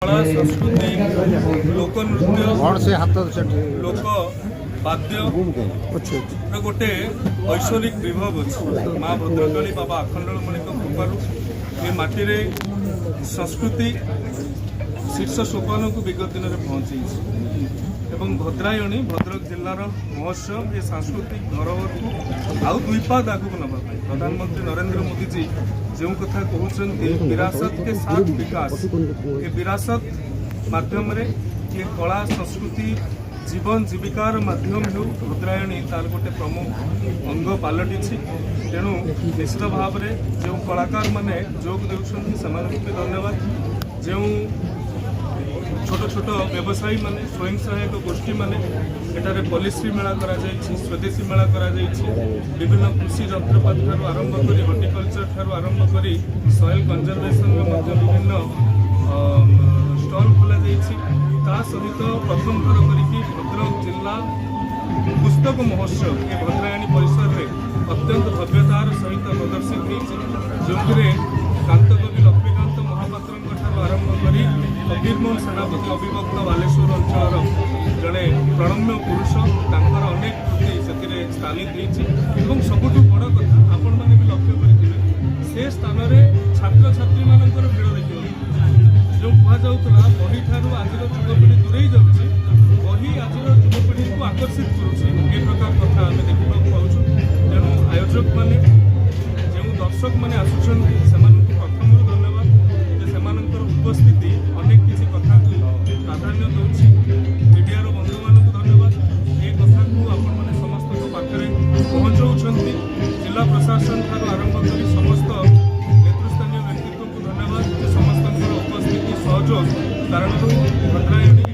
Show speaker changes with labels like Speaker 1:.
Speaker 1: कला संस्कृति लोक नृत्य लोक वाद्य गोटे ऐश्वरिक विभव अच्छे माँ भद्रकाली बाबा आखंडलमणि कृपारू ये माटी संस्कृति शीर्ष सोपान को विगत दिन में पहुँची एवं भद्रायणी भद्रक जिलार महोत्सव ये सांस्कृतिक धरोहर को आउ दुई पाद आगू नवा प्रधानमंत्री नरेंद्र मोदी जी जो कथा कहते विरासत के साथ विकास ये विरासत माध्यम रे ये कला संस्कृति जीवन जीविकार माध्यम हो भद्रायणी तार गोटे प्रमुख अंग पलटि तेणु निश्चित भाव में जो कलाकार मैंने जोग देउछन्ति भी धन्यवाद जो छोट छोट व्यवसायी माने स्वयं सहायक गोष्ठी माने एटारे पॉलिसी मेला करा जायछि स्वदेशी मेला करा जायछि विभिन्न कृषि यंत्रपाति ठारू आरंभ करी हॉर्टिकल्चर ठारू आरंभ करी सॉइल कंजर्वेशन विभिन्न स्टॉल खोला जायछि ता सहित प्रथम थर करिकि भद्रक जिला पुस्तक महोत्सव ये भद्रायणी परिसर में अत्यंत भव्यतार सहित प्रदर्शित होइछि जोंरे कांतकवि लक्ष्मीकांत महापात्र ठारू आरंभ करी फकीरमोहन सेनापति अविभक्त बालेश्वर अंचल जड़े प्रणम्य पुरुष तांकर अनेक कृति से स्थानित होती सबुठ बड़ कथा आपण मैंने भी लक्ष्य करेंगे से स्थान में छात्र छात्री मानकर भिड़ देखिए जो कहुला बही ठार आज युवपीढ़ी दूरे जाऊँगी बही आज युवपीढ़ी को आकर्षित करुच्ची ए प्रकार कथा आम देखा पाचु तेणु आयोजक मैंने जो दर्शक मैंने आसुच्च प्रथम धन्यवाद उपस्थिति अनेक किसी कथा को प्राधान्य दूसरी मीडिया बंधु मान धन्यवाद ये कथा को आपण मैंने समस्त पाखे पहुँचाऊँच जिला प्रशासन ठार आरंभ कर समस्त नेतृस्थानीय व्यक्तित्व को धन्यवाद समस्त उपस्थिति सहयोग कारण भद्रायणी